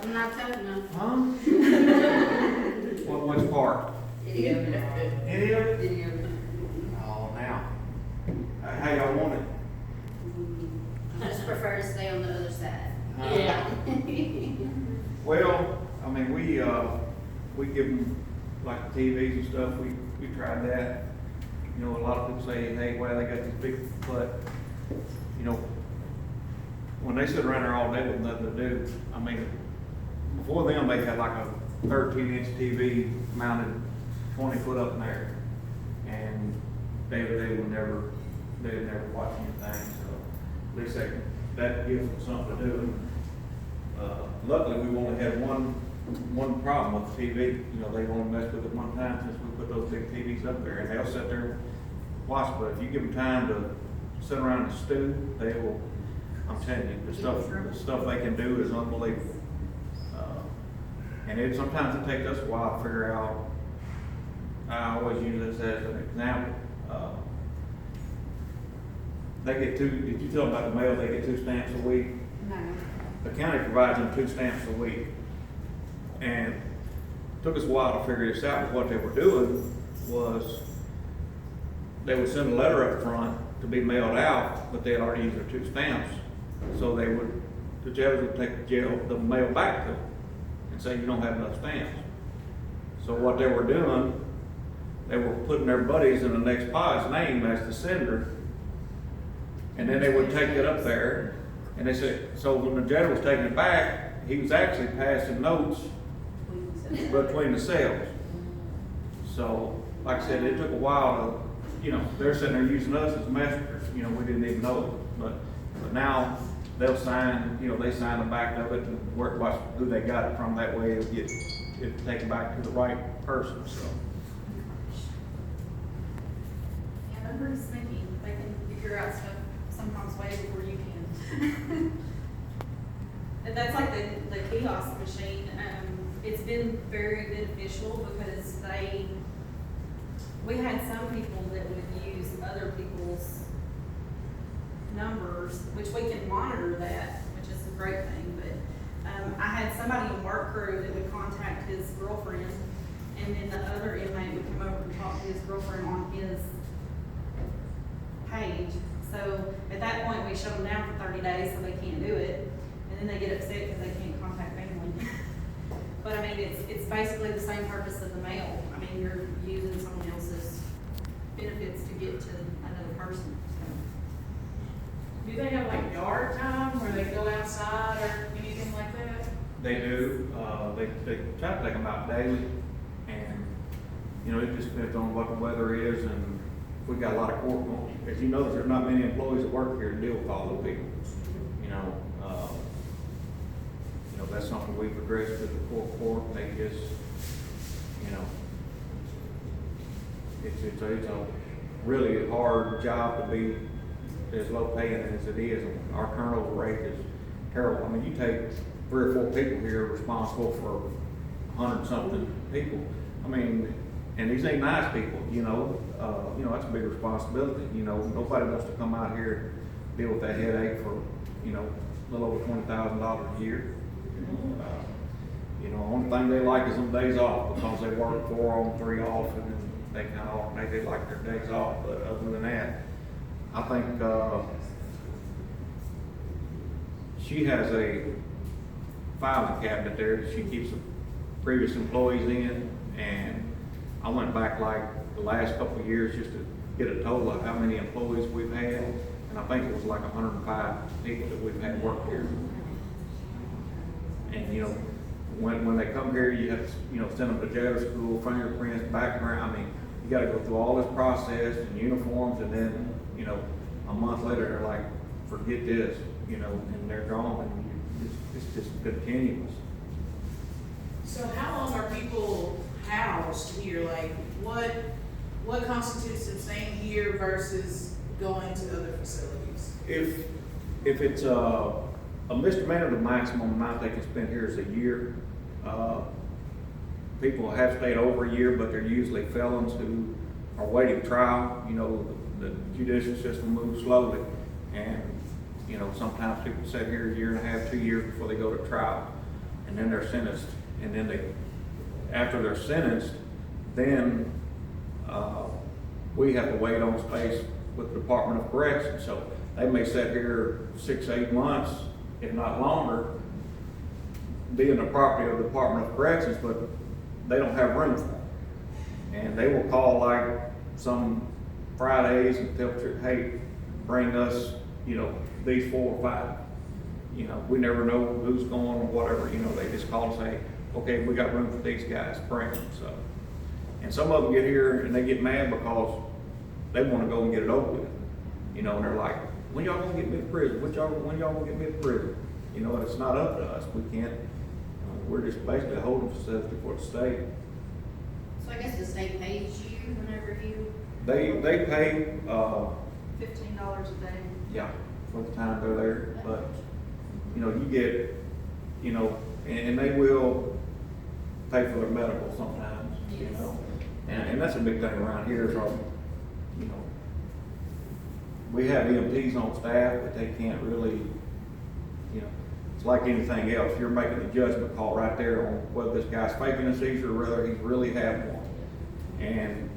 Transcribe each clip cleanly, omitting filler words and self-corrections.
I'm not tough enough. Huh? Which part? Any of it. Any of it? Any of it. Oh, now. How y'all want it? I just prefer to stay on the other side. Yeah. Well, I mean, we give them like the TVs and stuff, we tried that. You know, a lot of people say, hey, well, they got these big, but, you know, when they sit around there all day with nothing to do, I mean, before them, they had like a 13-inch TV mounted 20 foot up in there. And they would never watch anything, so at least that gives them something to do. Luckily, we've only had one problem with the TV. You know, they've only messed with it one time since we put those big TVs up there, and they'll sit there and watch. But if you give them time to sit around and stew, they will. I'm telling you, the stuff they can do is unbelievable. And sometimes it takes us a while to figure out. I always use this as an example. They get did you tell them about the mail? They get 2 stamps a week. No. The county provides them 2 stamps a week. And it took us a while to figure this out. But what they were doing was they would send a letter up front to be mailed out, but they had already used their 2 stamps. So the jailers would take the mail back to them and say, you don't have enough stamps. So what they were doing, they were putting their buddies in the next pod's name as the sender. And then they would take it up there, and they said, so when the jailer was taking it back, he was actually passing notes between the cells. So, like I said, it took a while to, you know, they're sitting there using us as messengers, you know, we didn't even know it. But now they'll sign, you know, they sign the back of it and watch who they got it from. That way it'll get taken back to the right person, so. Yeah, they're pretty sneaky. They can figure out stuff sometimes way before you can. And that's like the kiosk machine. It's been very beneficial because we had some people that would use other people's numbers, which we can monitor that, which is a great thing. But I had somebody in work crew that would contact his girlfriend, and then the other inmate would come over and talk to his girlfriend on his page. So at that point, we shut them down for 30 days so they can't do it, and then they get upset because they can't contact family. But I mean, it's basically the same purpose of the mail. I mean, you're using someone else's benefits to get to another person. So. Do they have like yard time where they go outside or anything like that? They do. They try to take them out daily, and you know, it just depends on what the weather is, and we got a lot of court. As you know, there's not many employees that work here to deal with all the people. You know, that's something we've addressed with the court. They just, you know, it's a really hard job to be as low paying as it is. And our turnover rate is terrible. I mean, you take 3 or 4 people here responsible for 100-something people. I mean, and these ain't nice people, you know. That's a big responsibility. You know, nobody wants to come out here and deal with that headache for, you know, a little over $20,000 a year. Only thing they like is them days off because they work 4 on, 3 off, and then they kind of alternate. They like their days off, but other than that, I think she has a filing cabinet there that she keeps the previous employees in, and I went back like the last couple of years just to get a total of how many employees we've had, and I think it was like 105 people that we've had work here. And you know, when they come here, you have to, you know, send them to jailer school, fingerprints, background. I mean, you got to go through all this process and uniforms, and then, you know, a month later they're like, forget this, you know, and they're gone. And it's just continuous. So how long are people housed here? Like, what constitutes them staying here versus going to other facilities? If it's a misdemeanor, the maximum amount they can spend here is a year. People have stayed over a year, but they're usually felons who are waiting trial. You know, the judicial system moves slowly, and you know, sometimes people sit here a year and a half, 2 years before they go to trial. and then they're sentenced, and then after they're sentenced, then, we have to wait on space with the Department of Corrections. So they may sit here 6, 8 months, if not longer, being the property of the Department of Corrections, but they don't have room for them. And they will call like some Fridays and tell, hey, bring us, these 4 or 5. We never know who's going or whatever, they just call and say, okay, we got room for these guys, bring them, so. And some of them get here and they get mad because they wanna go and get it over with, and they're like, when y'all gonna get me to prison? When y'all gonna get me to prison? And it's not up to us, we can't, we're just basically a holding facility for the state. So I guess the state pays you whenever you. They pay, $15 a day. yeah, for the time they're there, but, you get, and they will pay for their medical sometimes, Yes. And that's a big thing around here is our, we have EMTs on staff, but they can't really, it's like anything else, you're making a judgment call right there on whether this guy's faking a seizure or whether he's really had one. And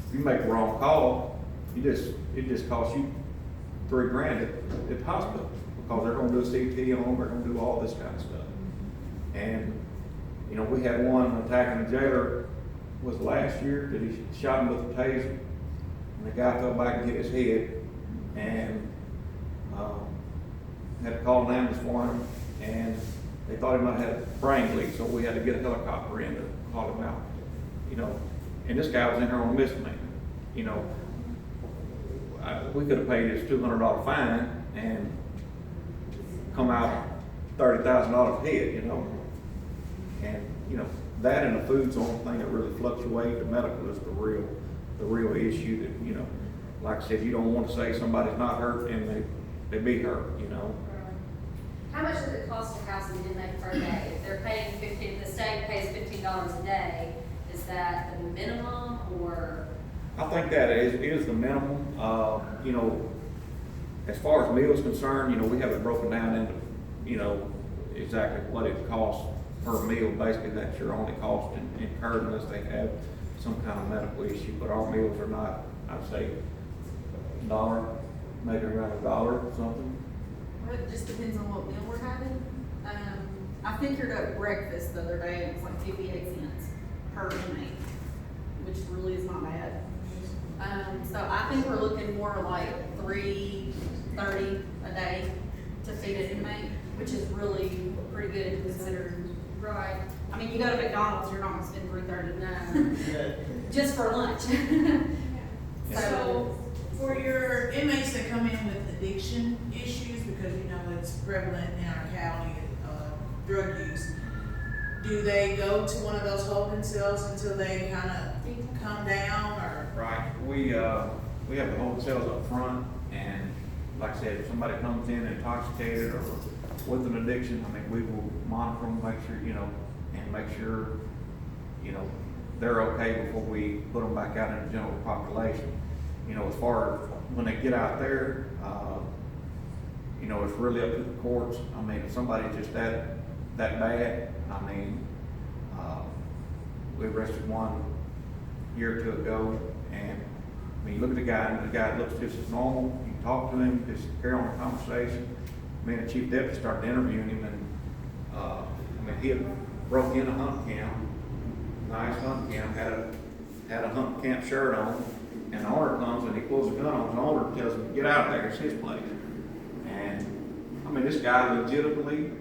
if you make the wrong call, it just costs you $3,000 at the hospital, because they're gonna do a CT on them, they're gonna do all this kind of stuff. And, we had one attacking a jailer, was last year, that he shot him with a taser, and the guy fell back and hit his head, and, had to call an ambulance for him, and they thought he might have had a brain leak, so we had to get a helicopter in to haul him out. And this guy was in here on a misdemeanor, we could have paid his $200 fine and come out $30,000 hit, And, that and the food's the only thing that really fluctuates. The medical is the real issue that, like I said, you don't want to say somebody's not hurt and they be hurt, How much does it cost to house an inmate per day? If they're paying the state pays $15 a day, is that the minimum or? I think that is the minimum. As far as meals concerned, we have it broken down into, exactly what it costs per meal. Basically, that's your only cost incurred unless they have some kind of medical issue. But our meals are not, I'd say, $1, maybe around $1 or something. Well, it just depends on what meal we're having. I figured out breakfast the other day, and it's like 58 cents per inmate, which really is not bad. So I think we're looking more like $3.30 a day to feed an inmate, which is really pretty good considering. Right. I mean, you go to McDonald's, you're not gonna spend $3.30 No. just for lunch. So, for your inmates that come in with addiction issues, because it's prevalent in our county, drug use, do they go to one of those holding cells until they kind of come down, or? Right. We have the whole cells up front, and like I said, if somebody comes in intoxicated or with an addiction, we will monitor them, make sure, and make sure, they're okay before we put them back out in the general population. As far as when they get out there, it's really up to the courts. If somebody's just that bad, we arrested one a year or two ago, and you look at the guy, and the guy looks just as normal. You talk to him, just carry on a conversation. Me and the chief deputy started interviewing him, and he had broke in a hunt camp, nice hunt camp, had a hunt camp shirt on, and the owner comes and he pulls a gun on him. The owner tells him, "Get out of there, it's his place." And this guy legitimately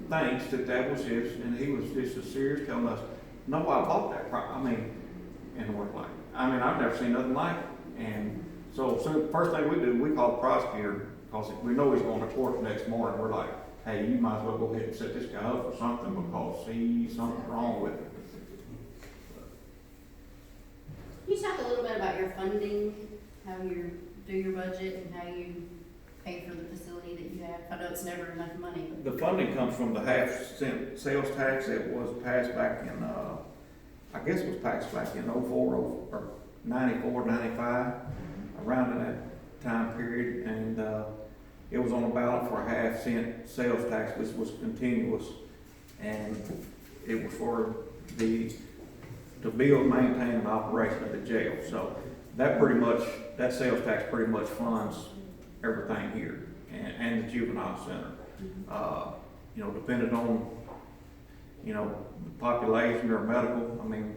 thinks that was his, and he was just as serious, telling us, "No, I bought that property." And we're like, I've never seen nothing like it. And so first thing we do, we call the prosecutor, because we know he's going to court the next morning. We're like, "Hey, you might as well go ahead and set this guy up for something, because he's something wrong with it." Can you talk a little bit about your funding, how you do your budget and how you pay for the facility that you have? I know it's never enough money, but. The funding comes from the half-cent sales tax that was passed back in, I guess it was passed back in '04 or '94, '95, around in that time period. And it was on the ballot for a half-cent sales tax, which was continuous. and it was for to build, maintain, and operation of the jail. So that sales tax pretty much funds everything here, and the juvenile center. You know, depending on, you know, the population or medical, I mean,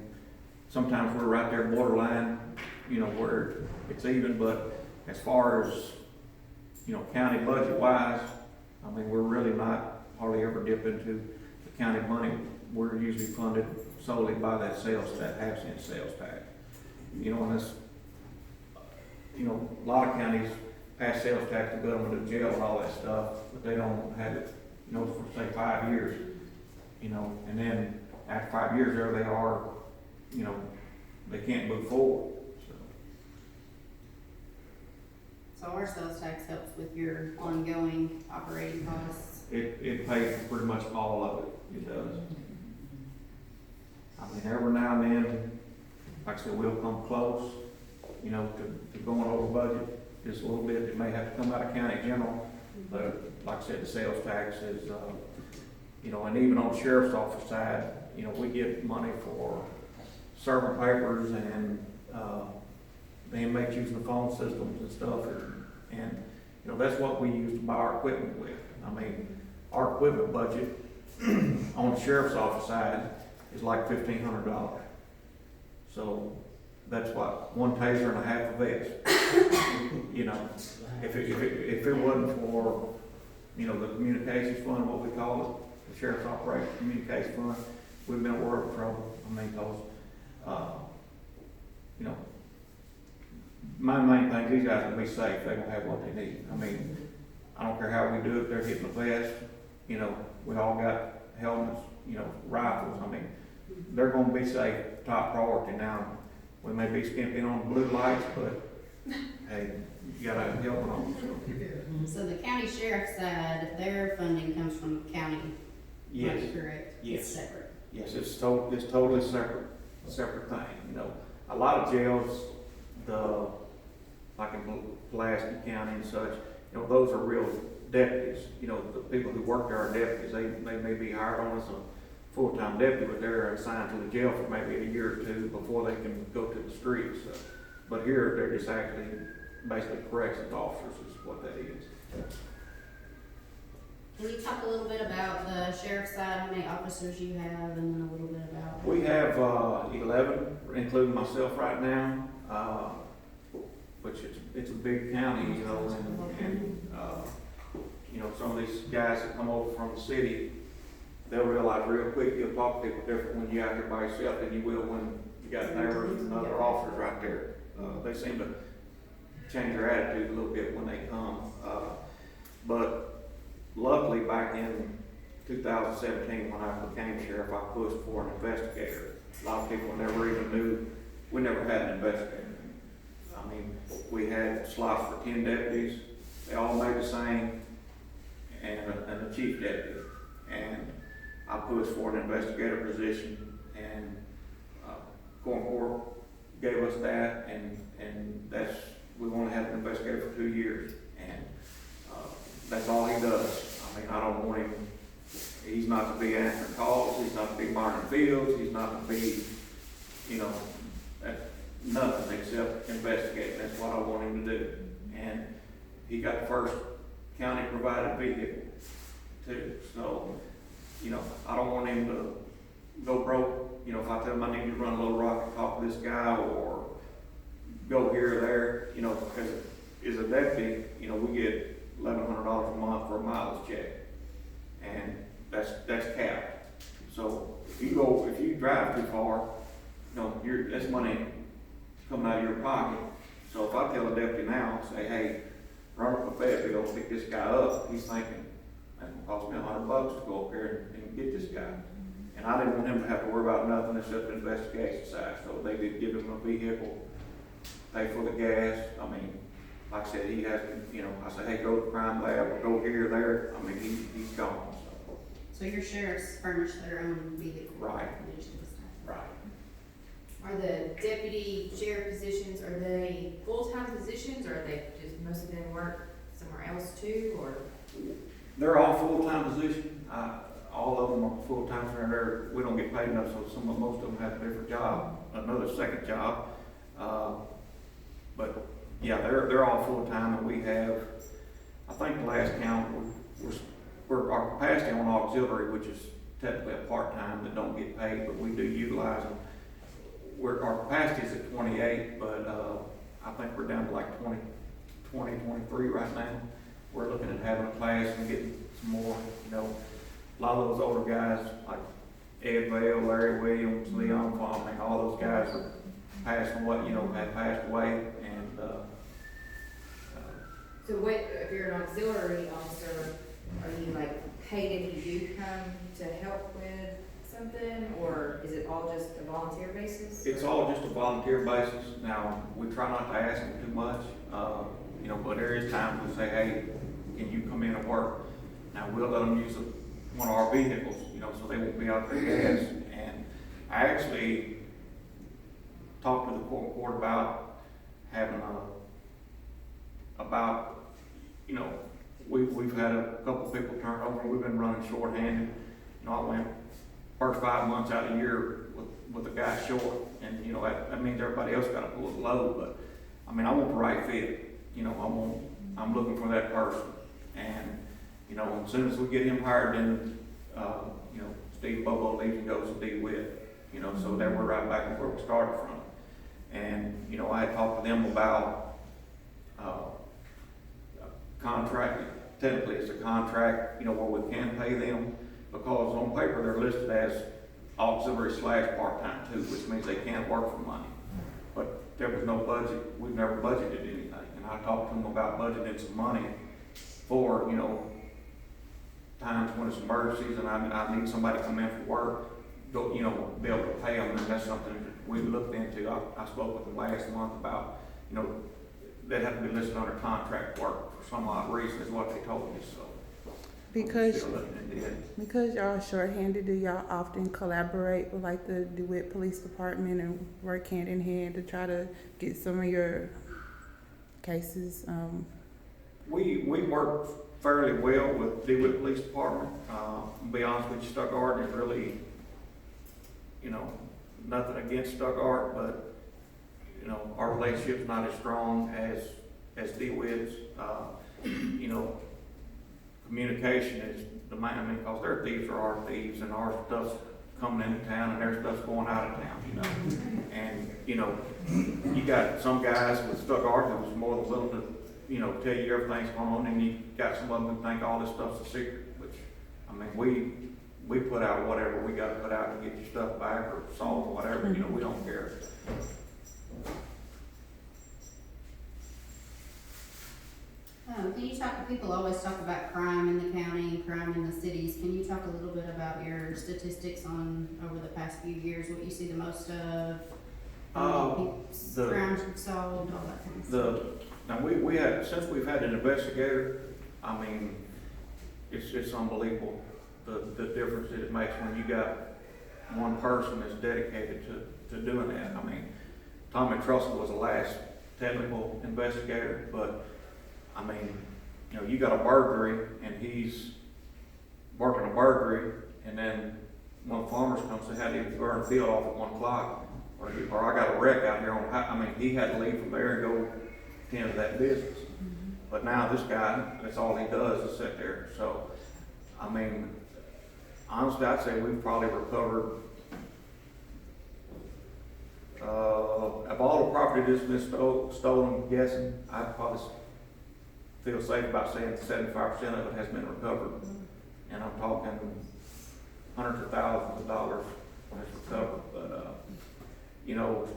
sometimes we're right there borderline, you know, where it's even, but as far as, you know, county budget wise, I mean, we're really not hardly ever dip into the county money. We're usually funded solely by that half-cent sales tax. You know, and that's, you know, a lot of counties pass sales tax to go into the jail and all that stuff, but they don't have it, you know, for say 5 years, you know, and then after 5 years there they are, you know, they can't move forward, so. So our sales tax helps with your ongoing operating costs. It pays for pretty much all of it, it does. I mean, every now and then, like I said, we'll come close, you know, to going over budget just a little bit. It may have to come out of county general, but like I said, the sales tax is, you know, and even on the sheriff's office side, you know, we get money for serving papers and, the inmates using the phone systems and stuff, and, you know, that's what we use to buy our equipment with. I mean, our equipment budget on the sheriff's office side is like $1,500. So that's what, one taser and a half a vest. You know, if it wasn't for, you know, the communications fund, what we call it, the sheriff's operations communications fund, we've been in world of trouble. I mean, cause, you know, my main thing, these guys will be safe. They will have what they need. I mean, I don't care how we do it. They're getting the vest. You know, we all got helmets, you know, rifles. I mean, they're gonna be safe, top priority. Now, we may be skimping on blue lights, but hey, you gotta have a helmet on. So the county sheriff's side, their funding comes from county Yes, money, correct? Yes. It's separate. yes, it's totally separate thing. You know, a lot of jails, like in Pulaski County and such, you know, those are real deputies. You know, the people who work there are deputies. They may be hired on as a full-time deputy, but they're assigned to the jail for maybe a year or two before they can go to the streets. But here, they're just actually basically corrections officers is what that is. Can you talk a little bit about the sheriff's side, how many officers you have, and then a little bit about? We have 11, including myself right now, which it's a big county, you know, and you know, some of these guys that come over from the city, they'll realize real quick you'll talk to people different when you're out here by yourself than you will when you got neighbors and other officers right there. They seem to change their attitude a little bit when they come. But luckily back in 2017 when I became sheriff, I pushed for an investigator. A lot of people never even knew, we never had an investigator. I mean, we had slots for 10 deputies, they all made the same, and a chief deputy. And I pushed for an investigator position, and Court gave us that, and we want to have an investigator for 2 years, and that's all he does. I mean, I don't want him, he's not to be answering calls, he's not to be monitoring fields, he's not to be, you know, nothing except investigating. That's what I want him to do. And he got the first county provided vehicle too. So, you know, I don't want him to go broke. You know, if I tell him I need to run a little rock and talk to this guy or go here or there, you know, because as a deputy, you know, we get $1,100 a month for a mileage check. And that's capped. So if you drive too far, you know, that's money coming out of your pocket. So if I tell a deputy now, say, hey, run up a Fayetteville, pick this guy up, he's thinking, that's gonna cost me $100 to go up here and get this guy. And I didn't want him to have to worry about nothing except the investigation side. So they did give him a vehicle, pay for the gas. I mean, like I said, he has to, you know, I say, hey, go to the crime lab or go here or there. I mean, he's gone. So your sheriffs furnish their own vehicle? Right. Right. Are the deputy sheriff positions, are they full-time positions, or are they just, most of them work somewhere else too, or? They're all full-time positions. all of them are full-time, we don't get paid enough, so most of them have a different job, another second job. But, yeah, they're all full-time, and we have, I think the last count, our capacity on auxiliary, which is technically a part-time that don't get paid, but we do utilize them. Our capacity is at 28, but, I think we're down to like 23 right now. We're looking at having a class and getting some more, you know, a lot of those older guys, like Ed Vale, Larry Williams, Leon Fleming, all those guys are passing away, you know, have passed away, and, So what, if you're an auxiliary officer, are you like paid if you do come to help with something, or is it all just a volunteer basis? it's all just a volunteer basis. Now, we try not to ask them too much, you know, but there is times we say, hey, can you come in and work? Now, we'll let them use one of our vehicles, you know, so they won't be out there gas. And I actually talked to the court about having you know, we've had a couple people turn over, we've been running shorthanded. You know, I went first 5 months out of the year with a guy short, and, you know, that means everybody else gotta pull the load, but, I mean, I want the right fit, you know, I'm looking for that person. And, you know, as soon as we get him hired, then, you know, Steve Bobo leaves and goes to DeWitt, you know, so then we're right back where we started from. And, you know, I had talked to them about, contract, technically it's a contract, you know, where we can pay them, because on paper they're listed as auxiliary / part-time too, which means they can't work for money. But there was no budget, we've never budgeted anything, and I talked to them about budgeting some money for, you know, times when it's emergencies and I need somebody to come in for work, you know, be able to pay them, and that's something that we looked into. I spoke with them last month about, you know, they'd have to be listed under contract work for some odd reason, is what they told me, so. Because, Still looking into it. because y'all are shorthanded, do y'all often collaborate with like the DeWitt Police Department and work hand in hand to try to get some of your cases? We work fairly well with DeWitt Police Department. To be honest with you, Stuttgart is really, you know, nothing against Stuttgart, but, you know, our relationship's not as strong as DeWitt's. You know, communication is the main, I mean, because their thieves are our thieves, and our stuff's coming into town and their stuff's going out of town, you know. And, you know, you got some guys with Stuttgart who's more than willing to, you know, tell you everything's going on, and you got some of them who think all this stuff's a secret, which, I mean, we put out whatever we got to put out to get your stuff back or salt or whatever, you know, we don't care. Can you talk, people always talk about crime in the county, crime in the cities. Can you talk a little bit about your statistics on, over the past few years, what you see the most of? Crimes you've solved, all that kind of stuff. Now, we had, since we've had an investigator, I mean, it's unbelievable, the difference that it makes when you got one person that's dedicated to doing that. I mean, Tommy Trussell was the last technical investigator, but, I mean, you know, you got a burglary, and he's working a burglary, and then one of the farmers comes and had to burn the field off at 1 o'clock, or I got a wreck out here I mean, he had to leave from there and go tend to that business. But now this guy, that's all he does is sit there. So, I mean, honestly, I'd say we've probably recovered, of all the property that's been stolen, guessing, I'd probably feel safe about saying 75% of it has been recovered. And I'm talking hundreds of thousands of dollars has recovered. But, you know,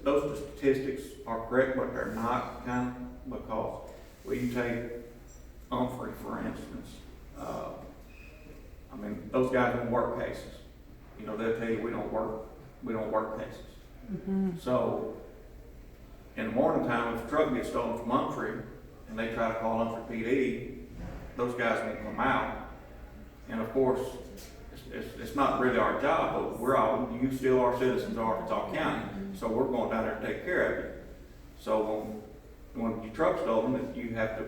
those statistics are correct, but they're not, kind of, because when you take Humphrey, for instance, I mean, those guys don't work cases. You know, they'll tell you we don't work cases. Mm-hmm. So, in the morning time, if a truck gets stolen from Humphrey and they try to call Humphrey PD, those guys won't come out. And of course, it's not really our job, but you still are citizens of Arkansas County, so we're going down there to take care of you. So when your truck's stolen, you have to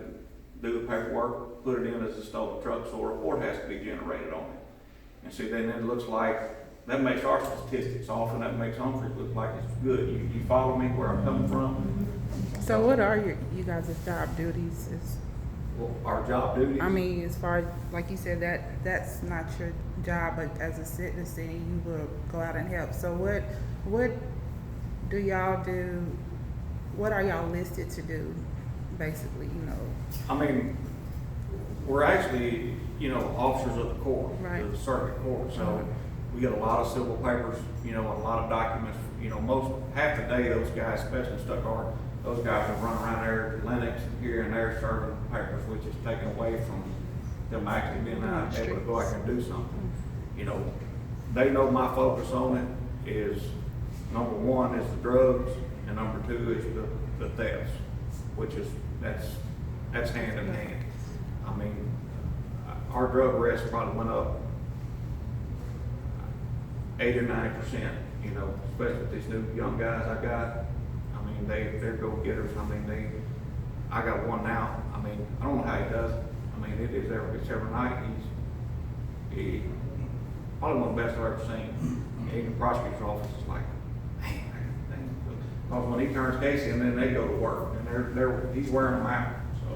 do the paperwork, put it in as a stolen truck, so a report has to be generated on it. And see, then it looks like, that makes our statistics off, and that makes Humphreys look like it's good. You follow me where I'm coming from? So what are you guys' job duties? Well, our job duties. I mean, as far as, like you said, that's not your job, but as a citizen, you will go out and help. So what do y'all do? What are y'all listed to do, basically, you know? I mean, we're actually, officers of the court, Right. the circuit court, so we get a lot of civil papers, a lot of documents, half the day, those guys, especially in Stuttgart, those guys are running around there, Lennox, and here and there serving papers, which is taken away from them actually being able to go out and do something. They know my focus on it is, number one is the drugs, and number two is the thefts, which is, that's hand in hand. I mean, our drug arrests probably went up 8 or 9%, especially with these new young guys I got. I mean, they're go-getters. I mean, I got one now. I mean, I don't know how he does it. I mean, it's every night. He probably one of the best I've ever seen. Even the prosecutor's office is like, man, because when he turns case in, then they go to work, and he's wearing them out. So,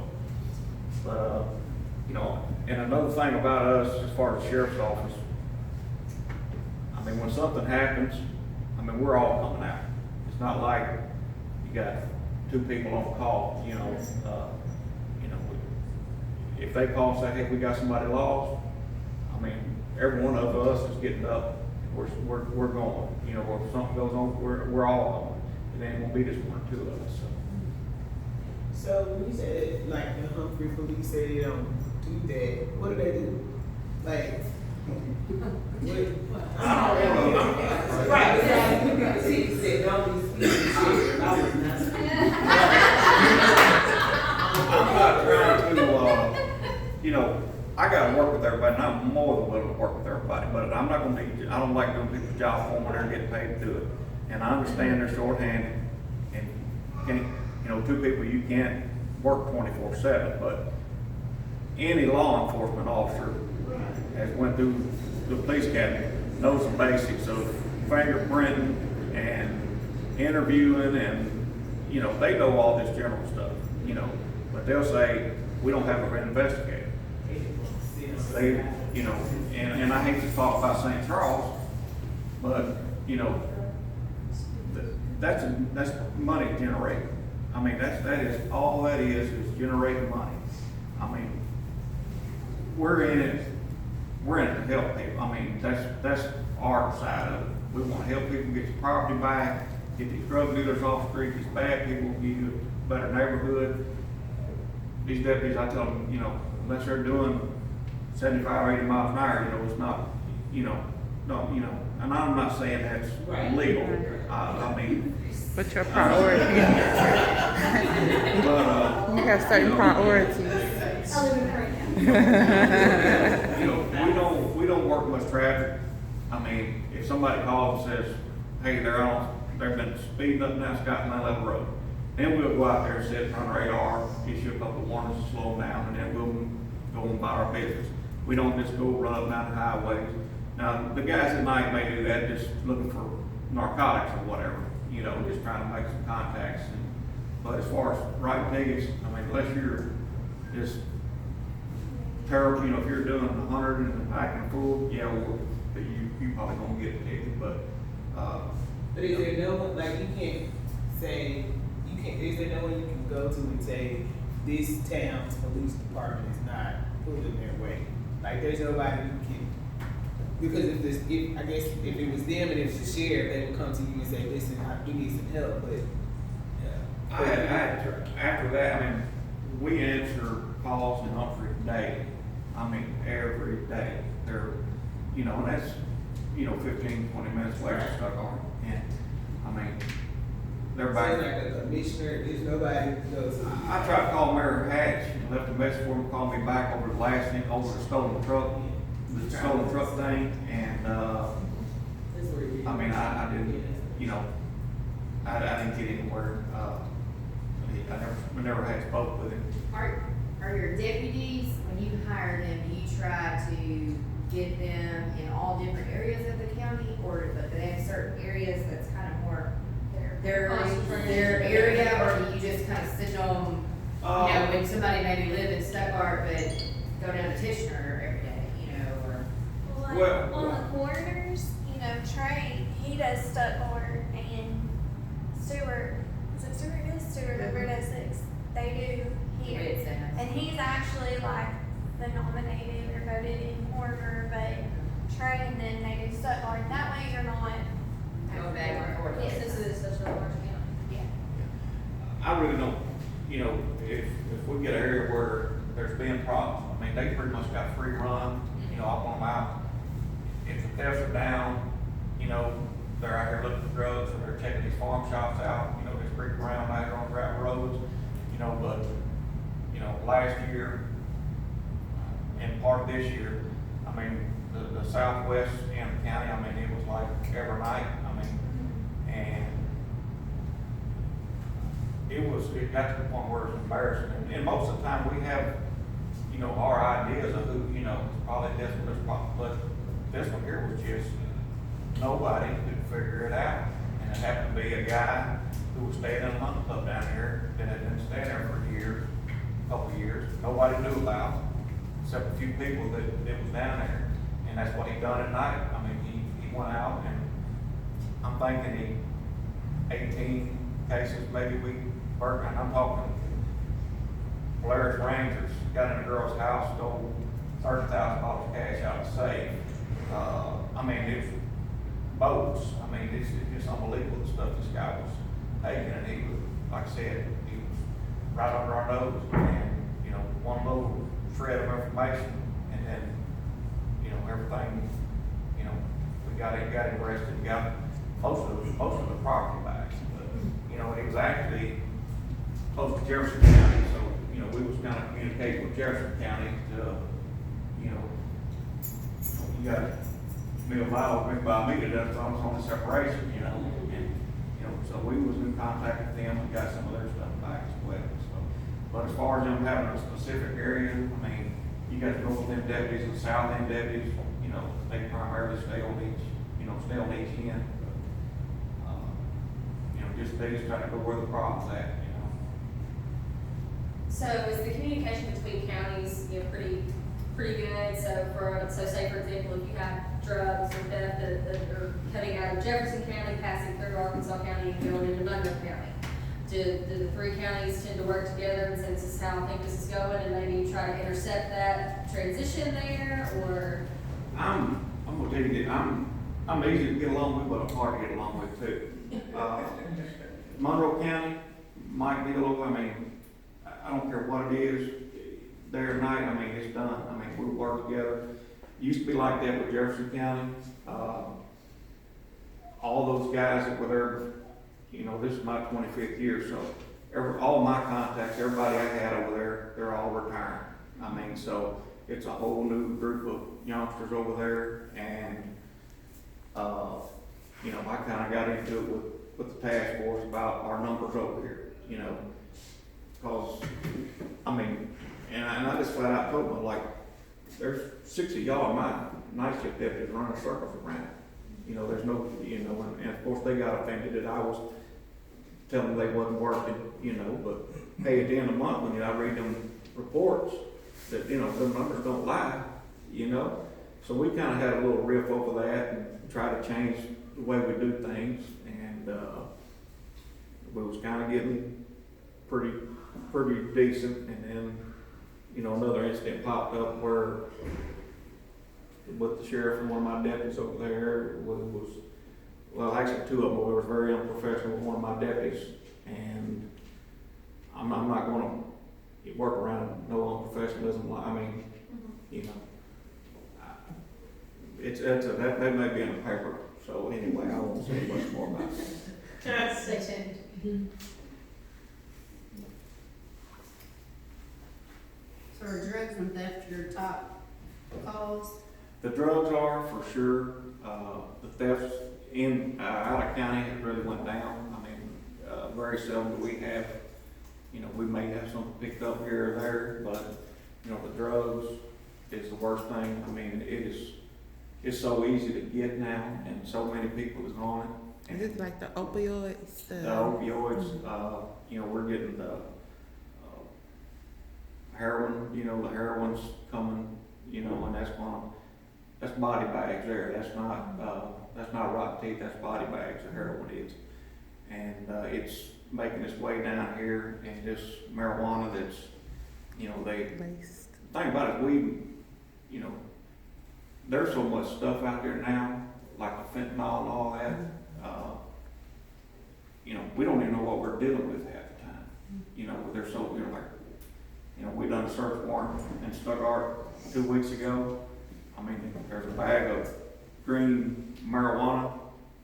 but and another thing about us, as far as the sheriff's office, I mean, when something happens, I mean, we're all coming out. It's not like you got 2 people on call, if they call and say, hey, we got somebody lost, I mean, every one of us is getting up, we're going, if something goes on, we're all going. It ain't gonna be just 1 or 2 of us, so. So when you said like the Humphrey police say they don't do that, what do they do? Like, I don't know. right? Because he said don't be speaking shit. I was not. I'm not trying to, I gotta work with everybody, and I'm more than willing to work with everybody, but I'm not gonna be, I don't like doing people's job for them when they're getting paid to do it. And I understand they're shorthanded, and, 2 people, you can't work 24/7, but any law enforcement officer has went through the police academy, knows the basics of fingerprinting and interviewing, and, they know all this general stuff, but they'll say, we don't have an investigator. They, and I hate to talk about St. Charles, but, that's money generated. I mean, that is, all that is generating money. I mean, we're in it to help people. I mean, that's our side of it. We want to help people get your property back, get these drug dealers off the street, these bad people, give you a better neighborhood. These deputies, I tell them, unless they're doing 75 or 80 miles an hour, it's not, and I'm not saying that's illegal. I mean, What's your priority? but, You have certain priorities. we don't work much traffic. I mean, if somebody calls and says, hey, they've been speeding up and down Scott Line Level Road, then we'll go out there and sit in front of radar, issue a couple of warnings to slow them down, and then we'll go about our business. We don't just go run up and down the highways. Now, the guys at night may do that, just looking for narcotics or whatever, just trying to make some contacts. But as far as writing tickets, I mean, unless you're just terrible, if you're doing 100 and acting a fool, yeah, well, you probably gonna get a ticket. But is there no one, like, you can't say, is there no one you can go to and say, this town's police department is not pulling their weight? Like, there's nobody you can, because if it was them and it was the sheriff, they would come to you and say, listen, we need some help, but. After that, I mean, we answer calls in Humphrey daily. I mean, every day. They're, and that's, 15, 20 minutes away from Stuttgart. And, I mean, they're back. So like a commissioner, there's nobody who goes. I tried to call Mayor Hatch and left a message for him to call me back over the stolen truck thing, and, I mean, I didn't, I didn't get anywhere. We never had spoke with him. Are your deputies, when county, or but they have certain areas that's kind of more Their their area, or do you just kind of send them, you know, when somebody maybe live in Stuttgart but go down to Tishner every day, you know, or? Like Well- on the corners, you know, Trey, he does Stuttgart and Stewart. Is it Stewart? It is Stewart over at 6. They do here. It's in And he's actually like the nominated or voted in corner, but Trey and then they do Stuttgart. That way you're not. Go back and forth. Yes. Since it is such a large county. Yeah. I really don't, you know, if we get an area where there's been problems, I mean, they pretty much got free run, you know, up on them out. If the thefts are down, you know, they're out here looking for drugs, or they're checking these farm shops out, you know, there's creek around out here on gravel roads, you know, but, you know, last year and part of this year, I mean, the southwest end of the county, I mean, it was like every night, I mean, and it got to the point where it was embarrassing. And most of the time, we have, you know, our ideas of who, you know, probably this one, but this one here was just, nobody could figure it out. And it happened to be a guy who was staying in a hunt club down here, that had been staying there for years, a couple of years, nobody knew about, except a few people that was down there. And that's what he done at night. I mean, he went out, and I'm thinking 18 cases, maybe we burnt, and I'm talking Polaris Rangers, got in a girl's house, stole $30,000 cash out of the safe. I mean, it's boats. I mean, it's just unbelievable the stuff this guy was taking, and he was, like I said, he was right under our nose, and, you know, one little shred of information, and then, you know, everything, you know, we got him arrested, got most of the property back. But, you know, it was actually close to Jefferson County, so, you know, we was kind of communicating with Jefferson County to, you know, you got me a mile by me to that's on the separation, you know, and, you know, so we was in contact with them and got some of their stuff back as well, so. But as far as them having a specific area, I mean, you got the north end deputies and the south end deputies, you know, they primarily stay on each end. But, you know, they just try to go where the problem's at, you know. So is the communication between counties, you know, pretty good? So say for example, if you have drugs or theft that are coming out of Jefferson County, passing through Arkansas County and going into Monroe County, do the three counties tend to work together and say this is how I think this is going, and maybe try to intercept that transition there, or? I'm gonna tell you that I'm easy to get along with, but I'm hard to get along with too. Monroe County, Mike Dillon, I mean, I don't care what it is, day or night, I mean, it's done. I mean, we work together. Used to be like that with Jefferson County. All those guys that were there, you know, this is my 25th year, so all my contacts, everybody I had over there, they're all retiring. I mean, so it's a whole new group of youngsters over there, and, you know, I kind of got into it with the task force about our numbers over here, you know, because, I mean, and I just flat out told them, like, there's 6 of y'all, my night shift deputies running circles around. You know, there's no, you know, and of course they got offended that I was telling them they wasn't working, you know, but hey, at the end of the month, when I read them reports, that, you know, the numbers don't lie, you know. So we kind of had a little riff over that and tried to change the way we do things, and we was kind of getting pretty decent, and then, you know, another incident popped up where with the sheriff and one of my deputies over there was well, actually two of them were very unprofessional with one of my deputies, and I'm not going to work around no unprofessionalism. I mean, you know, that may be in the paper. So anyway, I won't say much more about it. Stay tuned. So are drugs and theft your top calls? The drugs are for sure. The thefts out of county has really went down. I mean, very seldom do we have, you know, we may have something picked up here or there, but, you know, the drugs is the worst thing. I mean, it's so easy to get now, and so many people is on it. Is it like the opioids? The opioids, you know, we're getting the heroin, you know, the heroin's coming, you know, and that's body bags there, that's not rotten teeth, that's body bags, the heroin is. And, it's making its way down here, and this marijuana that's, you know, Laced. the thing about it, we, you know, there's so much stuff out there now, like the fentanyl and all that, you know, we don't even know what we're dealing with half the time. You know, they're so, you know, like, you know, we done a search warrant in Stuttgart 2 weeks ago. I mean, there's a bag of green marijuana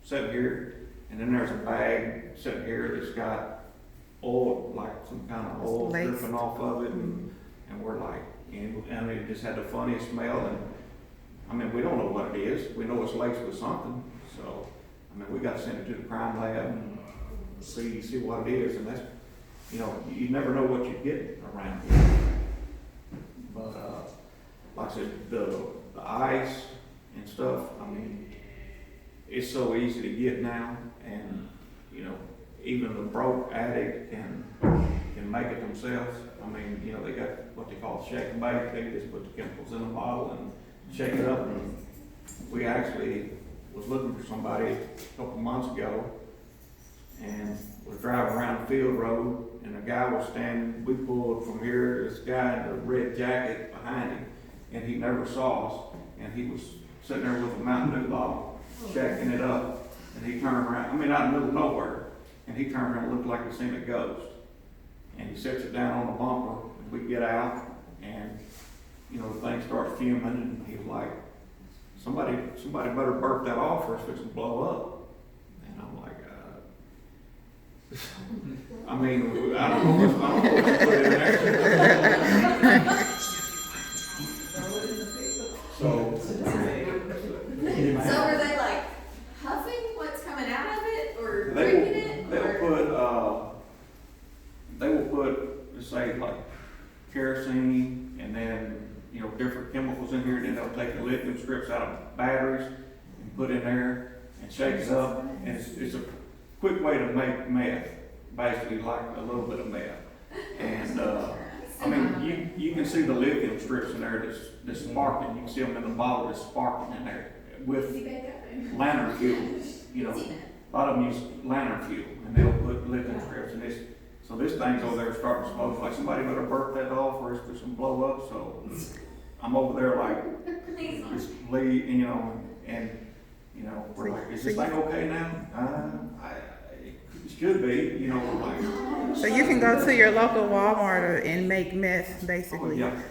sitting here, and then there's a bag sitting here that's got oil, like some kind of oil Laced. dripping off of it, and we're like, and it just had the funniest smell, and I mean, we don't know what it is. We know it's laced with something, so, I mean, we got to send it to the crime lab and see what it is, and that's, you know, you never know what you get around here. But, like I said, the ice and stuff, I mean, it's so easy to get now, and, you know, even the broke addict can make it themselves. I mean, you know, they got what they call shake and bake. They just put the chemicals in a bottle and shake it up. And we actually was looking for somebody a couple months ago, and was driving around the field road, and a guy was standing. We pulled from here, this guy in a red jacket behind him, and he never saw us, and he was sitting there with a Mountain Dew bottle, shaking it up, and he turned around, I mean, out in the middle of nowhere, and he turned around and looked like he seen a ghost. And he sets it down on the bumper, and we get out, and, you know, the thing starts fuming, and he was like, somebody better burp that off or it's fixing to blow up. And I'm like, I mean, I don't know what to put in there. So are they like huffing what's coming out of it or They drinking it? they will put, let's say, like kerosene, and then, you know, different chemicals in here, and then they'll take the lithium strips out of batteries and put in there and shake it up, and it's a quick way to make meth, basically like a little bit of meth. And, I mean, you can see the lithium strips in there that's sparkling, you can see them in the bottle that's sparkling in there with lantern fuel, you know. A lot of them use lantern fuel, and they'll put lithium strips in this. So this thing's over there starting to smoke, like somebody better burp that off or it's just gonna blow up. So I'm over there like, just leave, you know, and, you know, we're like, is this thing okay now? It should be, you know, we're like. So you can go to your local Walmart and make meth, basically. Oh, yeah.